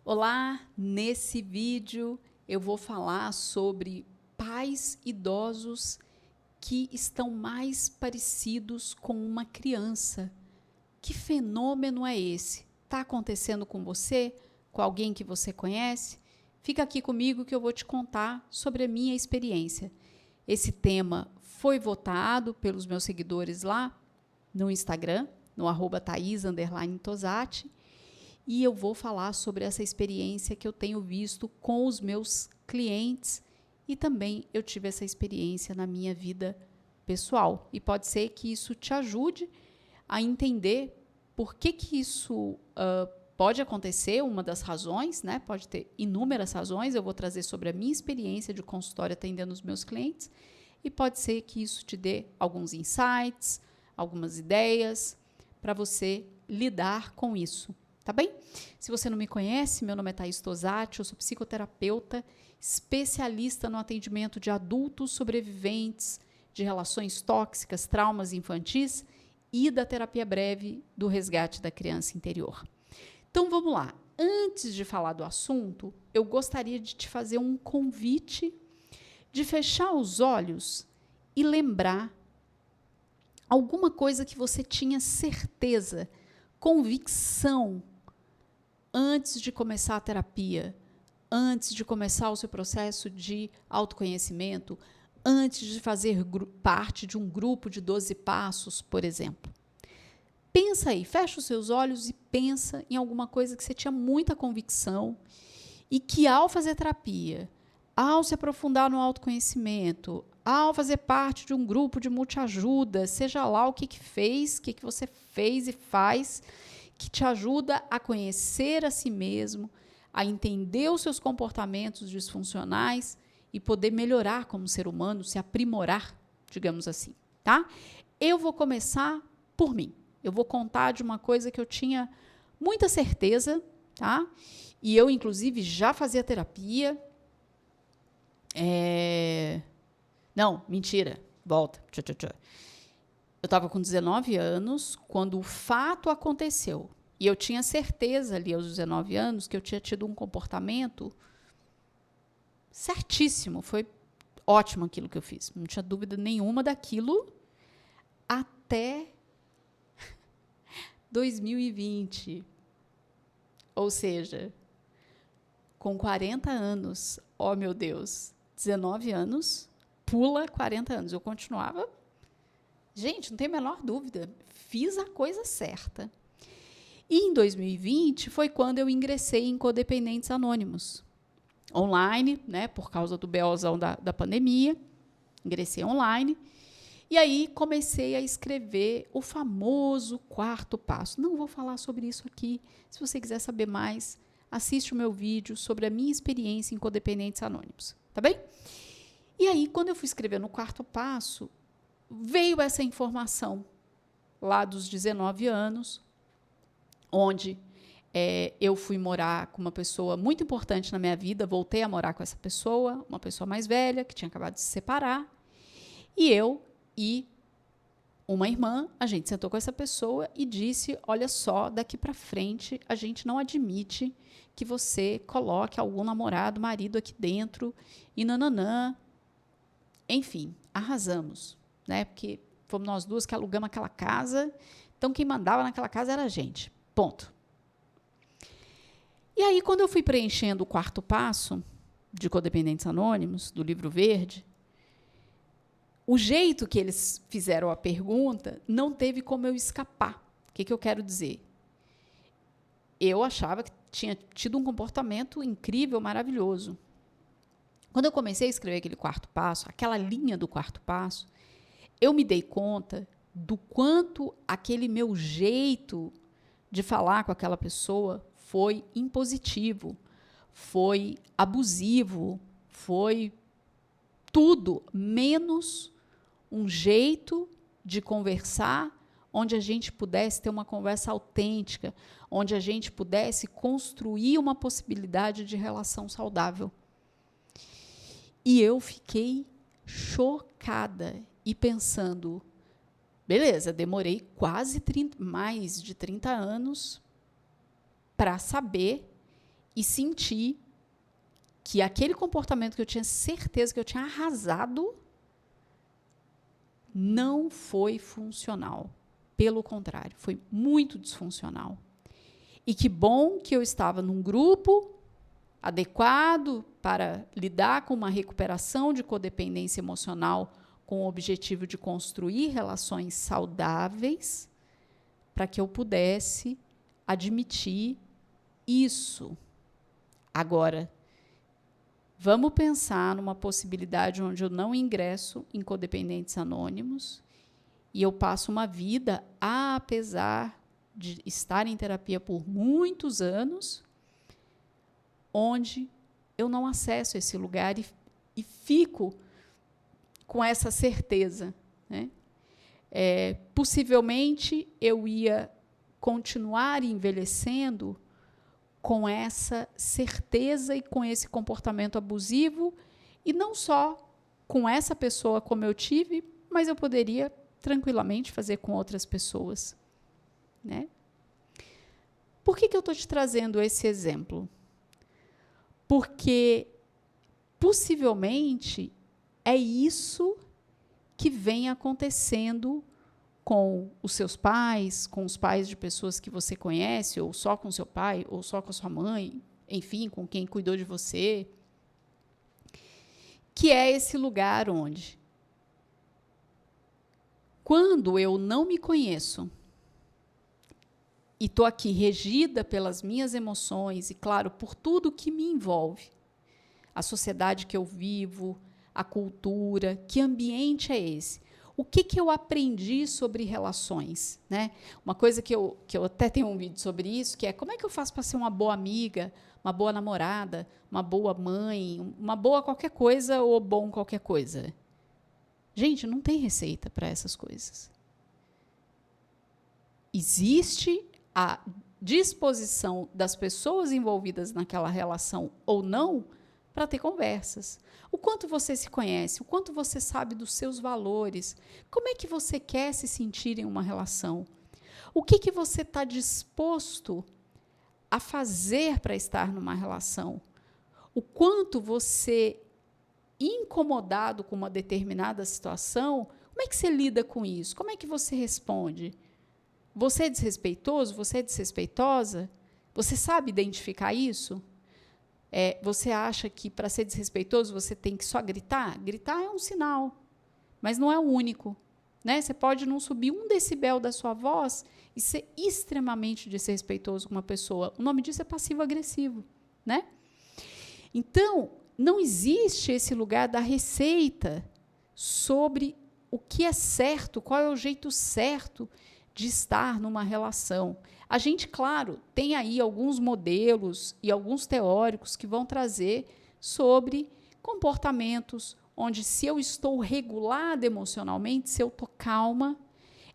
Olá, nesse vídeo eu vou falar sobre pais idosos que estão mais parecidos com uma criança. Que fenômeno é esse? Está acontecendo com você? Com alguém que você conhece? Fica aqui comigo que eu vou te contar sobre a minha experiência. Esse tema foi votado pelos meus seguidores lá no Instagram, no @Thaís_Tosati, e eu vou falar sobre essa experiência que eu tenho visto com os meus clientes e também eu tive essa experiência na minha vida pessoal. E pode ser que isso te ajude a entender por que isso pode acontecer, uma das razões, né? Pode ter inúmeras razões, eu vou trazer sobre a minha experiência de consultório atendendo os meus clientes e pode ser que isso te dê alguns insights, algumas ideias para você lidar com isso. Tá bem? Se você não me conhece, meu nome é Thaís Tosati, eu sou psicoterapeuta, especialista no atendimento de adultos sobreviventes de relações tóxicas, traumas infantis e da terapia breve do resgate da criança interior. Então vamos lá. Antes de falar do assunto, eu gostaria de te fazer um convite de fechar os olhos e lembrar alguma coisa que você tinha certeza, convicção, antes de começar a terapia, antes de começar o seu processo de autoconhecimento, antes de fazer parte de um grupo de 12 passos, por exemplo. Pensa aí, fecha os seus olhos e pensa em alguma coisa que você tinha muita convicção e que ao fazer terapia, ao se aprofundar no autoconhecimento, ao fazer parte de um grupo de multiajuda, seja lá o que você fez e faz, que te ajuda a conhecer a si mesmo, a entender os seus comportamentos disfuncionais e poder melhorar como ser humano, se aprimorar, digamos assim, tá? Eu vou começar por mim. Eu vou contar de uma coisa que eu tinha muita certeza, tá? E eu, inclusive, já fazia terapia. Não, mentira. Volta. Eu estava com 19 anos quando o fato aconteceu. E eu tinha certeza ali aos 19 anos que eu tinha tido um comportamento certíssimo. Foi ótimo aquilo que eu fiz. Não tinha dúvida nenhuma daquilo até 2020. Ou seja, com 40 anos. Oh, meu Deus. 19 anos, pula 40 anos. Eu continuava... Gente, não tem a menor dúvida, fiz a coisa certa. E em 2020 foi quando eu ingressei em Codependentes Anônimos, online, né, por causa do BOzão da pandemia, ingressei online, e aí comecei a escrever o famoso 4º passo. Não vou falar sobre isso aqui, se você quiser saber mais, assiste o meu vídeo sobre a minha experiência em Codependentes Anônimos, tá bem? E aí, quando eu fui escrever no 4º passo, veio essa informação lá dos 19 anos, onde eu fui morar com uma pessoa muito importante na minha vida, voltei a morar com essa pessoa, uma pessoa mais velha, que tinha acabado de se separar, e eu e uma irmã, a gente sentou com essa pessoa e disse, olha só, daqui para frente a gente não admite que você coloque algum namorado, marido aqui dentro, e nananã. Enfim, arrasamos. Né? Porque fomos nós duas que alugamos aquela casa, então quem mandava naquela casa era a gente. Ponto. E aí, quando eu fui preenchendo o 4º passo de Codependentes Anônimos, do livro verde, o jeito que eles fizeram a pergunta não teve como eu escapar. O que eu quero dizer? Eu achava que tinha tido um comportamento incrível, maravilhoso. Quando eu comecei a escrever aquele 4º passo, aquela linha do 4º passo, eu me dei conta do quanto aquele meu jeito de falar com aquela pessoa foi impositivo, foi abusivo, foi tudo menos um jeito de conversar onde a gente pudesse ter uma conversa autêntica, onde a gente pudesse construir uma possibilidade de relação saudável. E eu fiquei chocada e pensando, beleza, demorei quase mais de 30 anos para saber e senti que aquele comportamento que eu tinha certeza que eu tinha arrasado não foi funcional. Pelo contrário, foi muito disfuncional. E que bom que eu estava num grupo adequado para lidar com uma recuperação de codependência emocional com o objetivo de construir relações saudáveis para que eu pudesse admitir isso. Agora, vamos pensar numa possibilidade onde eu não ingresso em codependentes anônimos e eu passo uma vida, apesar de estar em terapia por muitos anos, onde eu não acesso esse lugar e fico com essa certeza, né? Possivelmente eu ia continuar envelhecendo com essa certeza e com esse comportamento abusivo, e não só com essa pessoa como eu tive, mas eu poderia tranquilamente fazer com outras pessoas, né? Por que eu estou te trazendo esse exemplo? Porque possivelmente é isso que vem acontecendo com os seus pais, com os pais de pessoas que você conhece, ou só com seu pai, ou só com a sua mãe, enfim, com quem cuidou de você, que é esse lugar onde, quando eu não me conheço e estou aqui regida pelas minhas emoções e, claro, por tudo que me envolve, a sociedade que eu vivo, a cultura, que ambiente é esse? O que eu aprendi sobre relações, né? Uma coisa que eu até tenho um vídeo sobre isso, que é como é que eu faço para ser uma boa amiga, uma boa namorada, uma boa mãe, uma boa qualquer coisa ou bom qualquer coisa. Gente, não tem receita para essas coisas. Existe a disposição das pessoas envolvidas naquela relação ou não para ter conversas. O quanto você se conhece, o quanto você sabe dos seus valores, como é que você quer se sentir em uma relação, o que você está disposto a fazer para estar numa relação, o quanto você, incomodado com uma determinada situação, como é que você lida com isso? Como é que você responde? Você é desrespeitoso? Você é desrespeitosa? Você sabe identificar isso? Você acha que para ser desrespeitoso você tem que só gritar? Gritar é um sinal, mas não é o único, né? Você pode não subir 1 decibel da sua voz e ser extremamente desrespeitoso com uma pessoa. O nome disso é passivo-agressivo, né? Então, não existe esse lugar da receita sobre o que é certo, qual é o jeito certo de estar numa relação. A gente, claro, tem aí alguns modelos e alguns teóricos que vão trazer sobre comportamentos onde, se eu estou regulada emocionalmente, se eu estou calma,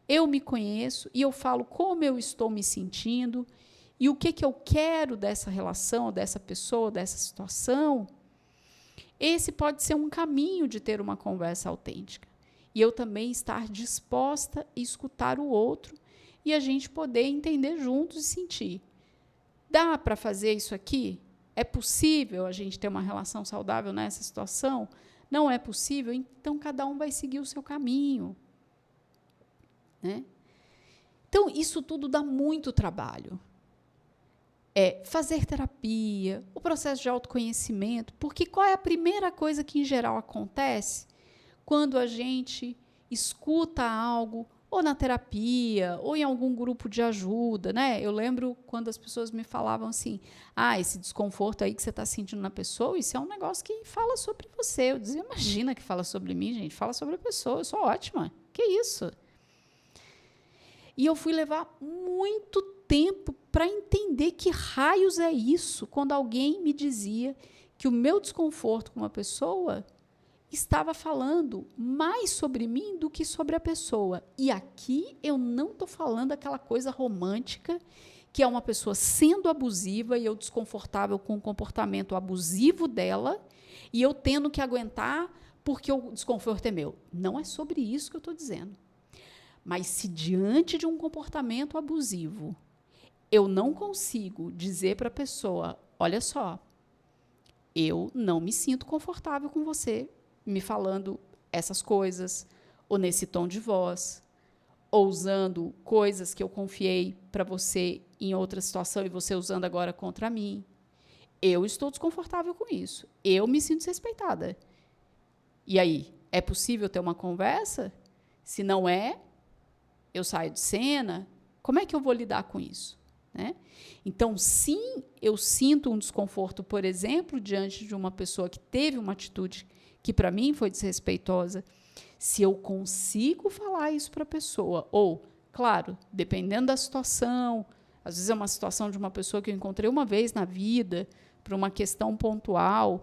eu me conheço e eu falo como eu estou me sentindo e o que eu quero dessa relação, dessa pessoa, dessa situação. Esse pode ser um caminho de ter uma conversa autêntica. E eu também estar disposta a escutar o outro e a gente poder entender juntos e sentir. Dá para fazer isso aqui? É possível a gente ter uma relação saudável nessa situação? Não é possível? Então, cada um vai seguir o seu caminho, né? Então, isso tudo dá muito trabalho. Fazer terapia, o processo de autoconhecimento, porque qual é a primeira coisa que, em geral, acontece quando a gente escuta algo, ou na terapia, ou em algum grupo de ajuda, né? Eu lembro quando as pessoas me falavam assim, esse desconforto aí que você está sentindo na pessoa, isso é um negócio que fala sobre você. Eu dizia, imagina que fala sobre mim, gente, fala sobre a pessoa, eu sou ótima, que isso? E eu fui levar muito tempo para entender que raios é isso, quando alguém me dizia que o meu desconforto com uma pessoa estava falando mais sobre mim do que sobre a pessoa. E aqui eu não estou falando aquela coisa romântica, que é uma pessoa sendo abusiva e eu desconfortável com o comportamento abusivo dela e eu tendo que aguentar porque o desconforto é meu. Não é sobre isso que eu estou dizendo. Mas se diante de um comportamento abusivo, eu não consigo dizer para a pessoa, olha só, eu não me sinto confortável com você me falando essas coisas, ou nesse tom de voz, ou usando coisas que eu confiei para você em outra situação e você usando agora contra mim. Eu estou desconfortável com isso. Eu me sinto desrespeitada. E aí, é possível ter uma conversa? Se não é, eu saio de cena. Como é que eu vou lidar com isso? Né? Então, sim, eu sinto um desconforto, por exemplo, diante de uma pessoa que teve uma atitude que, para mim, foi desrespeitosa. Se eu consigo falar isso para a pessoa, ou, claro, dependendo da situação, às vezes é uma situação de uma pessoa que eu encontrei uma vez na vida, para uma questão pontual,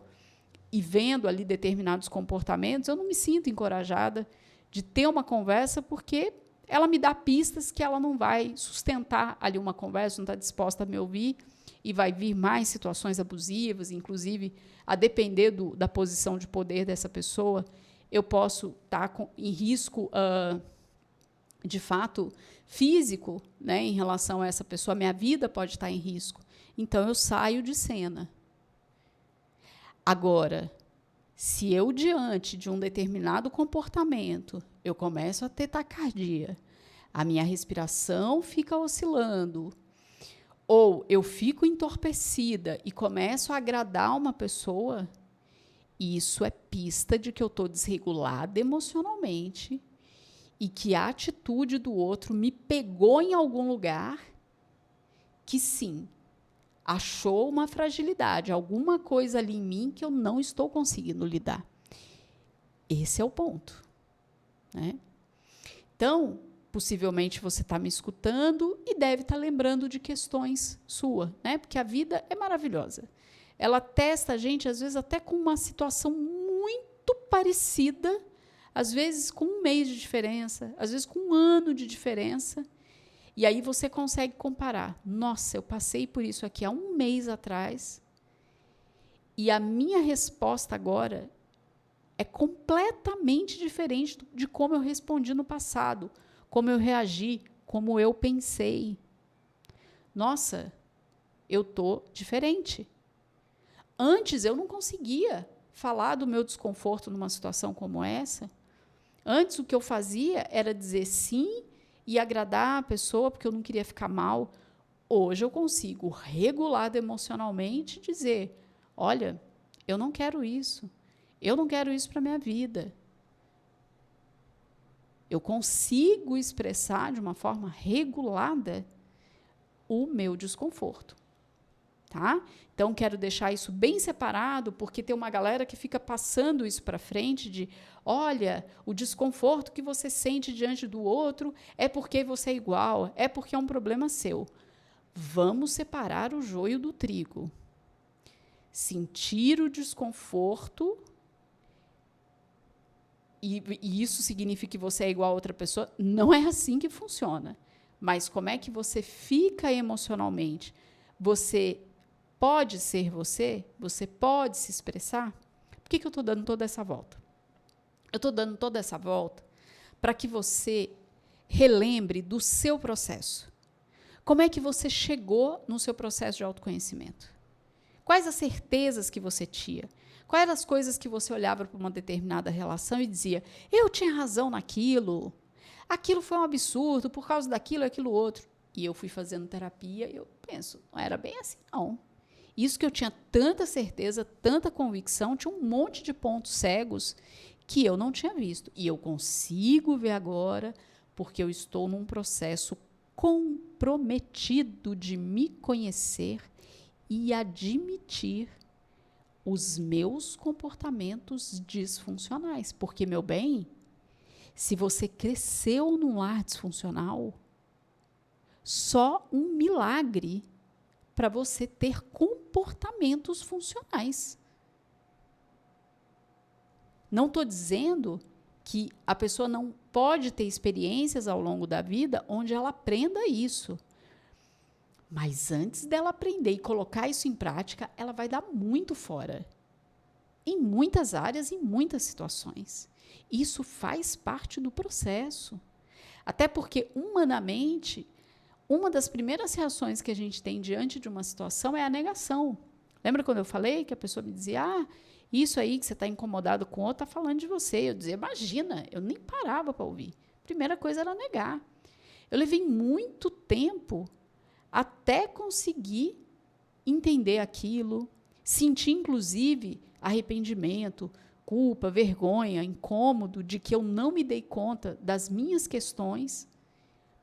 e vendo ali determinados comportamentos, eu não me sinto encorajada de ter uma conversa, porque ela me dá pistas que ela não vai sustentar ali uma conversa, não está disposta a me ouvir, e vai vir mais situações abusivas, inclusive, a depender da posição de poder dessa pessoa, eu posso estar em risco, de fato, físico, né, em relação a essa pessoa, minha vida pode estar em risco. Então, eu saio de cena. Agora, se eu, diante de um determinado comportamento, eu começo a ter taquicardia, a minha respiração fica oscilando, ou eu fico entorpecida e começo a agradar uma pessoa, isso é pista de que eu estou desregulada emocionalmente e que a atitude do outro me pegou em algum lugar que, sim, achou uma fragilidade, alguma coisa ali em mim que eu não estou conseguindo lidar. Esse é o ponto. Né? Então, possivelmente você está me escutando e deve estar lembrando de questões suas, né? Porque a vida é maravilhosa. Ela testa a gente, às vezes, até com uma situação muito parecida, às vezes com um mês de diferença, às vezes com um ano de diferença. E aí você consegue comparar. Nossa, eu passei por isso aqui há um mês atrás e a minha resposta agora é completamente diferente de como eu respondi no passado, como eu reagi, como eu pensei. Nossa, eu estou diferente. Antes eu não conseguia falar do meu desconforto numa situação como essa. Antes o que eu fazia era dizer sim e agradar a pessoa porque eu não queria ficar mal. Hoje eu consigo, regulado emocionalmente, dizer, olha, eu não quero isso. Eu não quero isso para a minha vida. Eu consigo expressar de uma forma regulada o meu desconforto. Tá? Então, quero deixar isso bem separado, porque tem uma galera que fica passando isso para frente de, olha, o desconforto que você sente diante do outro é porque você é igual, é porque é um problema seu. Vamos separar o joio do trigo. Sentir o desconforto, e isso significa que você é igual a outra pessoa, não é assim que funciona. Mas como é que você fica emocionalmente? Você pode ser você? Você pode se expressar? Por que eu estou dando toda essa volta? Eu estou dando toda essa volta para que você relembre do seu processo. Como é que você chegou no seu processo de autoconhecimento? Quais as certezas que você tinha? Quais eram as coisas que você olhava para uma determinada relação e dizia, eu tinha razão naquilo, aquilo foi um absurdo por causa daquilo e aquilo outro. E eu fui fazendo terapia e eu penso, não era bem assim, não. Isso que eu tinha tanta certeza, tanta convicção, tinha um monte de pontos cegos que eu não tinha visto. E eu consigo ver agora, porque eu estou num processo comprometido de me conhecer e admitir os meus comportamentos disfuncionais. Porque, meu bem, se você cresceu num lar disfuncional, só um milagre para você ter comportamentos funcionais. Não estou dizendo que a pessoa não pode ter experiências ao longo da vida onde ela aprenda isso. Mas antes dela aprender e colocar isso em prática, ela vai dar muito fora. Em muitas áreas, em muitas situações. Isso faz parte do processo. Até porque, humanamente, uma das primeiras reações que a gente tem diante de uma situação é a negação. Lembra quando eu falei que a pessoa me dizia, isso aí que você está incomodado com o outro está falando de você. Eu dizia, imagina, eu nem parava para ouvir. Primeira coisa era negar. Eu levei muito tempo até conseguir entender aquilo, sentir, inclusive, arrependimento, culpa, vergonha, incômodo de que eu não me dei conta das minhas questões,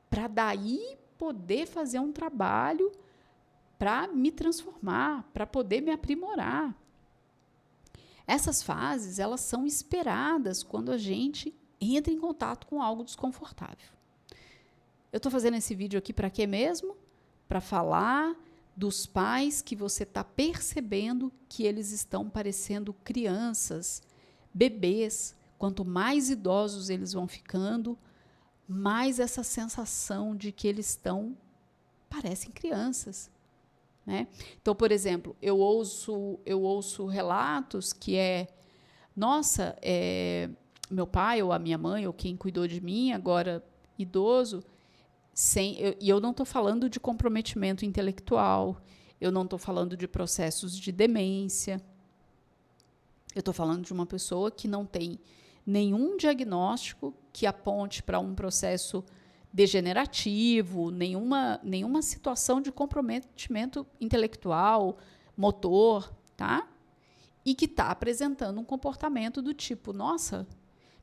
para daí poder fazer um trabalho para me transformar, para poder me aprimorar. Essas fases, elas são esperadas quando a gente entra em contato com algo desconfortável. Eu estou fazendo esse vídeo aqui para quê mesmo? Para falar dos pais que você está percebendo que eles estão parecendo crianças, bebês. Quanto mais idosos eles vão ficando, mais essa sensação de que eles parecem crianças. Né? Então, por exemplo, eu ouço relatos que nossa, meu pai ou a minha mãe ou quem cuidou de mim, agora idoso, e eu não estou falando de comprometimento intelectual, eu não estou falando de processos de demência, eu estou falando de uma pessoa que não tem nenhum diagnóstico que aponte para um processo degenerativo, nenhuma situação de comprometimento intelectual, motor, tá? E que está apresentando um comportamento do tipo, nossa,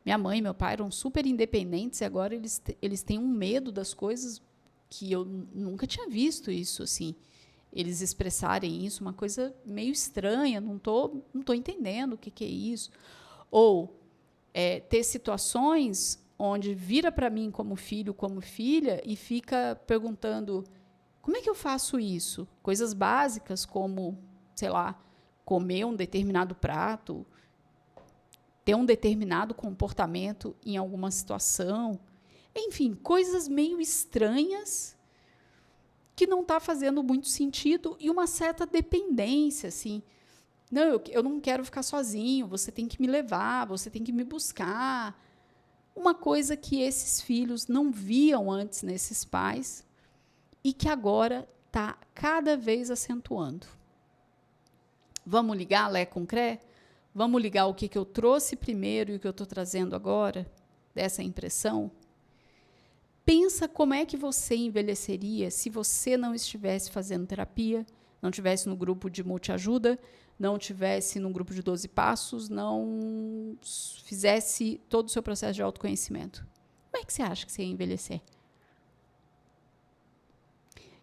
minha mãe e meu pai eram super independentes e agora eles têm um medo das coisas que eu nunca tinha visto isso, assim. Eles expressarem isso, uma coisa meio estranha, não tô entendendo o que é isso. Ou ter situações onde vira para mim como filho, como filha, e fica perguntando, como é que eu faço isso? Coisas básicas como, sei lá, comer um determinado prato, ter um determinado comportamento em alguma situação. Enfim, coisas meio estranhas que não está fazendo muito sentido e uma certa dependência, assim. Não, eu não quero ficar sozinho, você tem que me levar, você tem que me buscar. Uma coisa que esses filhos não viam antes nesses pais e que agora está cada vez acentuando. Vamos ligar Lé com Cré? Vamos ligar o que eu trouxe primeiro e o que eu estou trazendo agora, dessa impressão? Pensa como é que você envelheceria se você não estivesse fazendo terapia, não estivesse no grupo de multiajuda, não estivesse no grupo de 12 passos, não fizesse todo o seu processo de autoconhecimento. Como é que você acha que você ia envelhecer?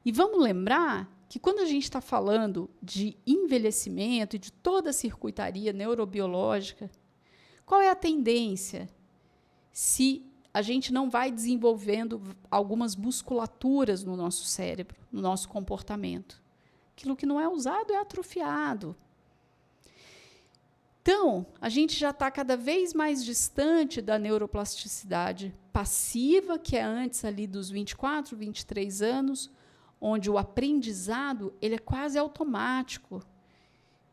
E vamos lembrar que quando a gente está falando de envelhecimento e de toda a circuitaria neurobiológica, qual é a tendência? Se a gente não vai desenvolvendo algumas musculaturas no nosso cérebro, no nosso comportamento. Aquilo que não é usado é atrofiado. Então, a gente já está cada vez mais distante da neuroplasticidade passiva, que é antes ali dos 24, 23 anos, onde o aprendizado ele é quase automático,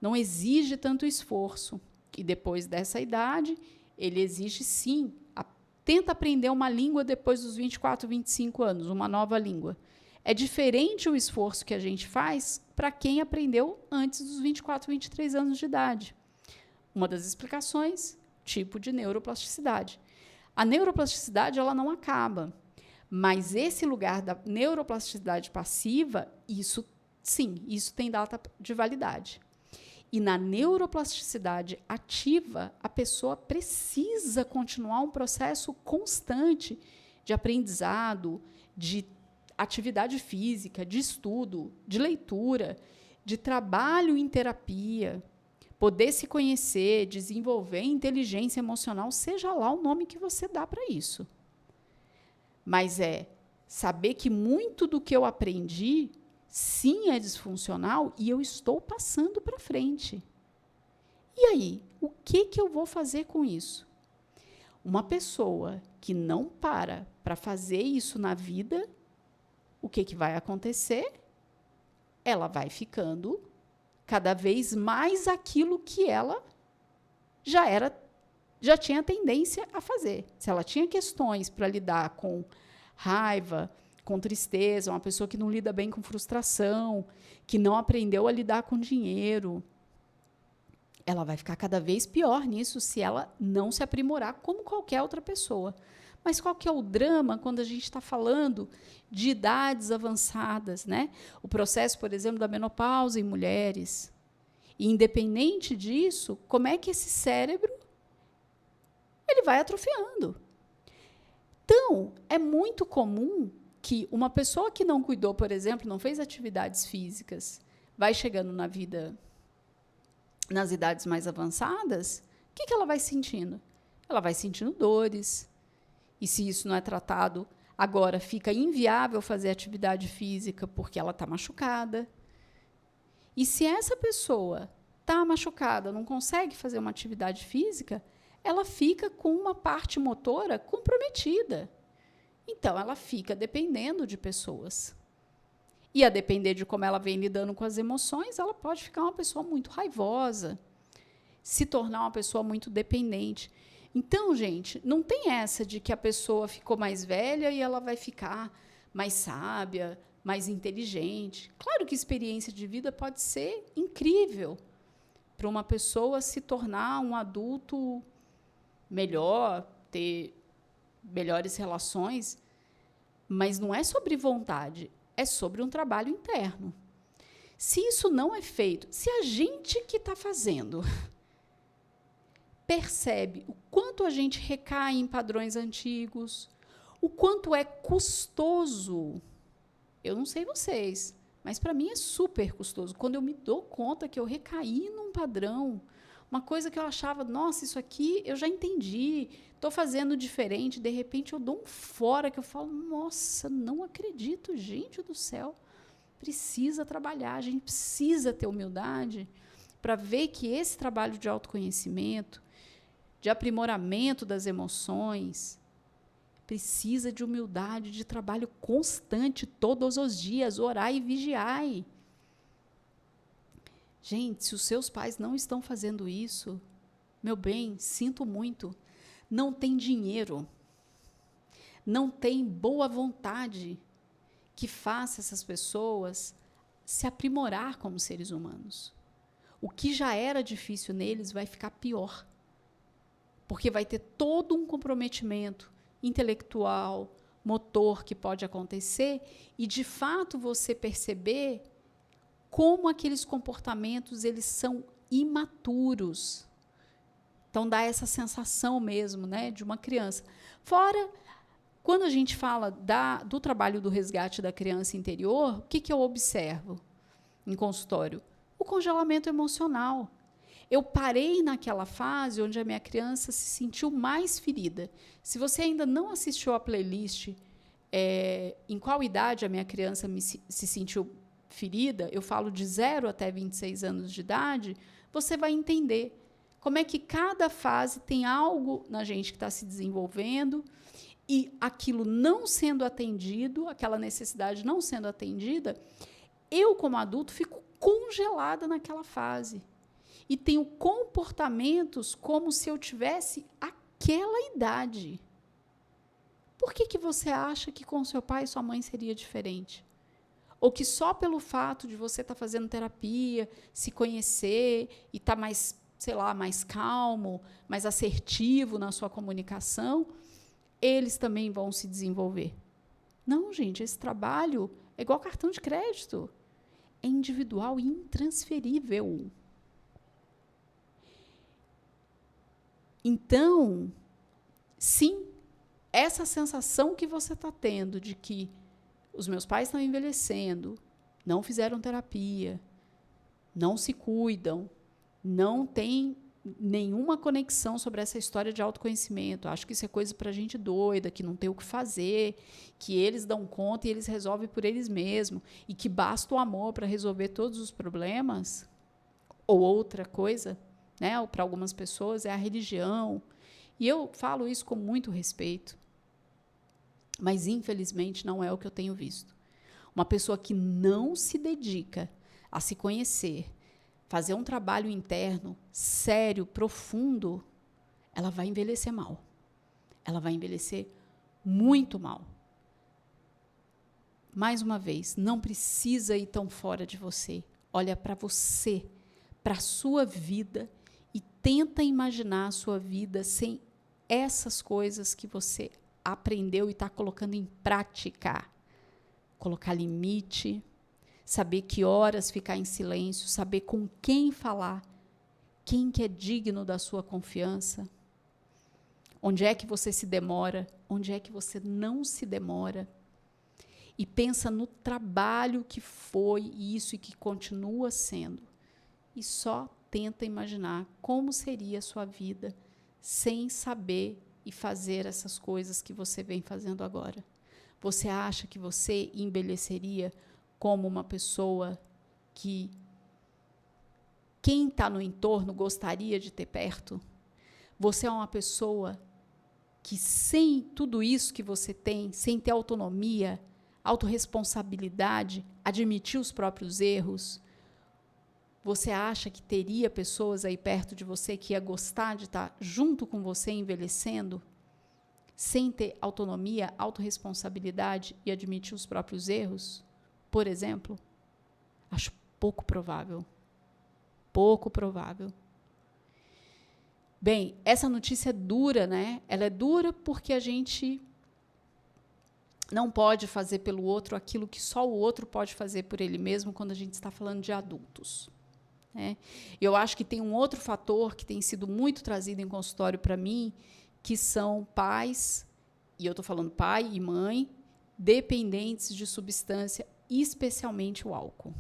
não exige tanto esforço. E depois dessa idade, ele exige, sim, tenta aprender uma língua depois dos 24, 25 anos, uma nova língua. É diferente o esforço que a gente faz para quem aprendeu antes dos 24, 23 anos de idade. Uma das explicações, tipo de neuroplasticidade. A neuroplasticidade ela não acaba, mas esse lugar da neuroplasticidade passiva, isso sim, isso tem data de validade. E na neuroplasticidade ativa, a pessoa precisa continuar um processo constante de aprendizado, de atividade física, de estudo, de leitura, de trabalho em terapia, poder se conhecer, desenvolver inteligência emocional, seja lá o nome que você dá para isso. Mas saber que muito do que eu aprendi sim é disfuncional e eu estou passando para frente. E aí, o que eu vou fazer com isso? Uma pessoa que não para fazer isso na vida, o que vai acontecer? Ela vai ficando cada vez mais aquilo que ela já tinha tendência a fazer. Se ela tinha questões para lidar com raiva, com tristeza, uma pessoa que não lida bem com frustração, que não aprendeu a lidar com dinheiro, ela vai ficar cada vez pior nisso se ela não se aprimorar como qualquer outra pessoa. Mas qual que é o drama quando a gente está falando de idades avançadas, né? O processo, por exemplo, da menopausa em mulheres. E, independente disso, como é que esse cérebro ele vai atrofiando? Então, é muito comum que uma pessoa que não cuidou, por exemplo, não fez atividades físicas, vai chegando na vida, nas idades mais avançadas, o que ela vai sentindo? Ela vai sentindo dores. E se isso não é tratado, agora fica inviável fazer atividade física porque ela está machucada. E se essa pessoa está machucada, não consegue fazer uma atividade física, ela fica com uma parte motora comprometida. Então, ela fica dependendo de pessoas. E a depender de como ela vem lidando com as emoções, ela pode ficar uma pessoa muito raivosa, se tornar uma pessoa muito dependente. Então, gente, não tem essa de que a pessoa ficou mais velha e ela vai ficar mais sábia, mais inteligente. Claro que experiência de vida pode ser incrível para uma pessoa se tornar um adulto melhor, ter melhores relações, mas não é sobre vontade, é sobre um trabalho interno. Se isso não é feito, se a gente que está fazendo percebe o quanto a gente recai em padrões antigos, o quanto é custoso, eu não sei vocês, mas para mim é super custoso. Quando eu me dou conta que eu recaí num padrão, uma coisa que eu achava, nossa, isso aqui eu já entendi, estou fazendo diferente, de repente eu dou um fora que eu falo, nossa, não acredito, gente do céu, precisa trabalhar, a gente precisa ter humildade para ver que esse trabalho de autoconhecimento, de aprimoramento das emoções, precisa de humildade, de trabalho constante, todos os dias, orai e vigiai. Gente, se os seus pais não estão fazendo isso, meu bem, sinto muito, não tem dinheiro, não tem boa vontade que faça essas pessoas se aprimorar como seres humanos. O que já era difícil neles vai ficar pior, porque vai ter todo um comprometimento intelectual, motor que pode acontecer e, de fato, você perceber como aqueles comportamentos eles são imaturos. Então, dá essa sensação mesmo, né, de uma criança. Fora, quando a gente fala do trabalho do resgate da criança interior, o que eu observo em consultório? O congelamento emocional. Eu parei naquela fase onde a minha criança se sentiu mais ferida. Se você ainda não assistiu a playlist em qual idade a minha criança se sentiu ferida, eu falo de 0 até 26 anos de idade, você vai entender como é que cada fase tem algo na gente que está se desenvolvendo e aquilo não sendo atendido, aquela necessidade não sendo atendida, eu, como adulto, fico congelada naquela fase. E tenho comportamentos como se eu tivesse aquela idade. Por que você acha que com seu pai e sua mãe seria diferente? Ou que só pelo fato de você estar fazendo terapia, se conhecer e estar mais, sei lá, mais calmo, mais assertivo na sua comunicação, eles também vão se desenvolver? Não, gente, esse trabalho é igual cartão de crédito. É individual e intransferível. Então, sim, essa sensação que você está tendo de que os meus pais estão envelhecendo, não fizeram terapia, não se cuidam, não tem nenhuma conexão sobre essa história de autoconhecimento. Acho que isso é coisa para gente doida, que não tem o que fazer, que eles dão conta e eles resolvem por eles mesmos, e que basta o amor para resolver todos os problemas. Ou outra coisa, né, para algumas pessoas, é a religião. E eu falo isso com muito respeito. Mas, infelizmente, não é o que eu tenho visto. Uma pessoa que não se dedica a se conhecer, fazer um trabalho interno sério, profundo, ela vai envelhecer mal. Ela vai envelhecer muito mal. mais uma vez, não precisa ir tão fora de você. Olha para você, para a sua vida e tenta imaginar a sua vida sem essas coisas que você aprendeu e está colocando em prática. Colocar limite, saber que horas ficar em silêncio, saber com quem falar, quem que é digno da sua confiança, onde é que você se demora, onde é que você não se demora. E pensa no trabalho que foi isso e que continua sendo. E só tenta imaginar como seria a sua vida sem saber e fazer essas coisas que você vem fazendo agora. Você acha que você envelheceria como uma pessoa que quem está no entorno gostaria de ter perto? Você é uma pessoa que, sem tudo isso que você tem, sem ter autonomia, autorresponsabilidade, admitir os próprios erros, você acha que teria pessoas aí perto de você que ia gostar de estar junto com você envelhecendo, sem ter autonomia, autorresponsabilidade e admitir os próprios erros? Por exemplo, acho pouco provável. Pouco provável. Bem, essa notícia é dura, né? Ela é dura porque a gente não pode fazer pelo outro aquilo que só o outro pode fazer por ele mesmo quando a gente está falando de adultos. Né? Eu acho que tem um outro fator que tem sido muito trazido em consultório para mim, que são pais, e eu estou falando pai e mãe, dependentes de substância, especialmente o álcool.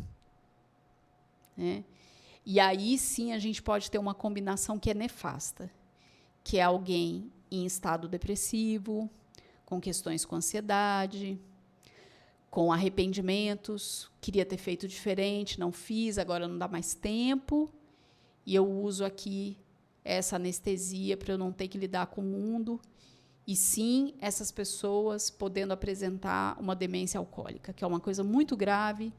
Né? E aí sim a gente pode ter uma combinação que é nefasta, que é alguém em estado depressivo, com questões com ansiedade, com arrependimentos, queria ter feito diferente, não fiz, agora não dá mais tempo, e eu uso aqui essa anestesia para eu não ter que lidar com o mundo, e sim, essas pessoas podendo apresentar uma demência alcoólica, que é uma coisa muito grave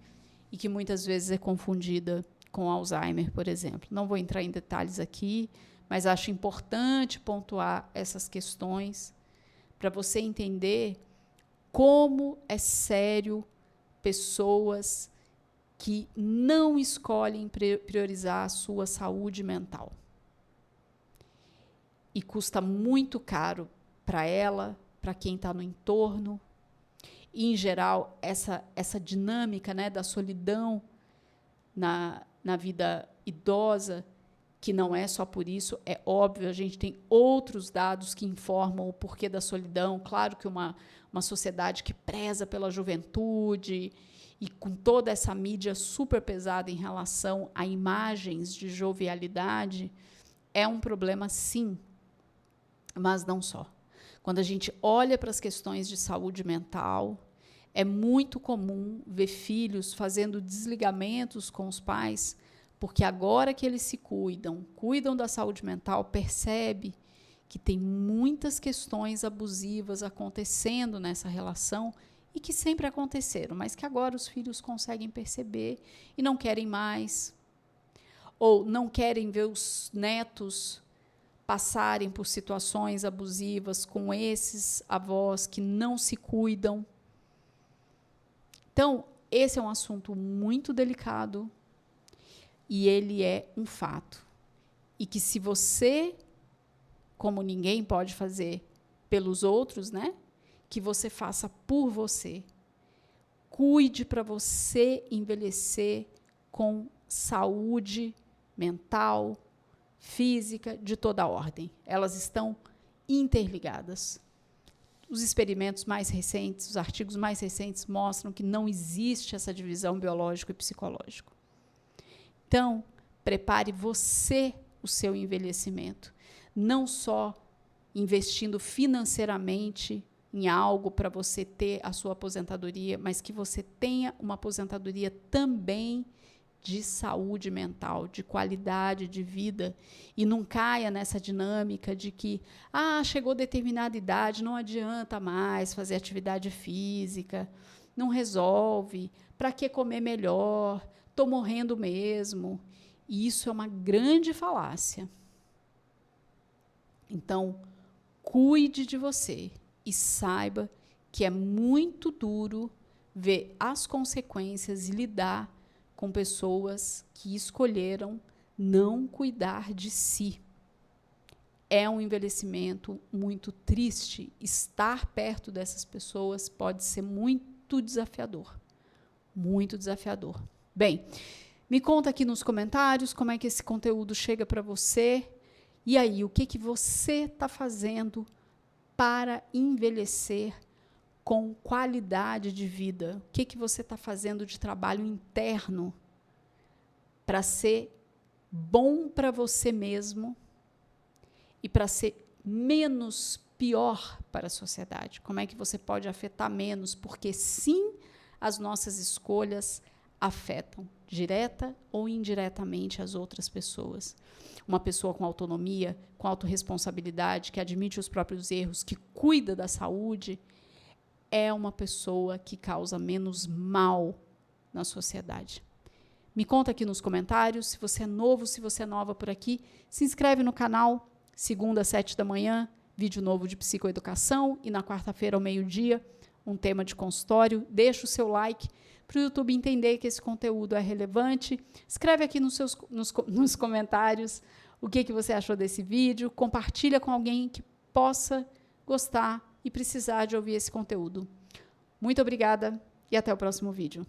e que muitas vezes é confundida com Alzheimer, por exemplo. Não vou entrar em detalhes aqui, mas acho importante pontuar essas questões para você entender como é sério pessoas que não escolhem priorizar a sua saúde mental. E custa muito caro para ela, para quem está no entorno. E, em geral, essa dinâmica, né, da solidão na vida idosa, que não é só por isso, é óbvio, a gente tem outros dados que informam o porquê da solidão. Claro que uma sociedade que preza pela juventude e com toda essa mídia super pesada em relação a imagens de jovialidade, é um problema, sim, mas não só. Quando a gente olha para as questões de saúde mental, é muito comum ver filhos fazendo desligamentos com os pais, porque agora que eles se cuidam da saúde mental, percebe que tem muitas questões abusivas acontecendo nessa relação e que sempre aconteceram, mas que agora os filhos conseguem perceber e não querem mais, ou não querem ver os netos passarem por situações abusivas com esses avós que não se cuidam. Então, esse é um assunto muito delicado e ele é um fato. E que se você, como ninguém pode fazer pelos outros, né, que você faça por você. Cuide para você envelhecer com saúde mental, física, de toda a ordem. Elas estão interligadas. Os experimentos mais recentes, os artigos mais recentes mostram que não existe essa divisão biológico e psicológico. Então, prepare você o seu envelhecimento, não só investindo financeiramente em algo para você ter a sua aposentadoria, mas que você tenha uma aposentadoria também de saúde mental, de qualidade de vida, e não caia nessa dinâmica de que chegou determinada idade, não adianta mais fazer atividade física, não resolve, para que comer melhor, estou morrendo mesmo. E isso é uma grande falácia. Então, cuide de você e saiba que é muito duro ver as consequências e lidar com pessoas que escolheram não cuidar de si. É um envelhecimento muito triste. Estar perto dessas pessoas pode ser muito desafiador. Muito desafiador. Bem, me conta aqui nos comentários como é que esse conteúdo chega para você. E aí, o que você está fazendo para envelhecer com qualidade de vida? O que você está fazendo de trabalho interno para ser bom para você mesmo e para ser menos pior para a sociedade? Como é que você pode afetar menos? Porque sim, as nossas escolhas afetam direta ou indiretamente as outras pessoas. Uma pessoa com autonomia, com autorresponsabilidade, que admite os próprios erros, que cuida da saúde, é uma pessoa que causa menos mal na sociedade. Me conta aqui nos comentários, se você é novo, se você é nova por aqui, se inscreve no canal, segunda às 7 da manhã, vídeo novo de psicoeducação, e na quarta-feira ao meio-dia, um tema de consultório. Deixa o seu like para o YouTube entender que esse conteúdo é relevante. Escreve aqui nos comentários o que você achou desse vídeo, compartilha com alguém que possa gostar e precisar de ouvir esse conteúdo. Muito obrigada e até o próximo vídeo.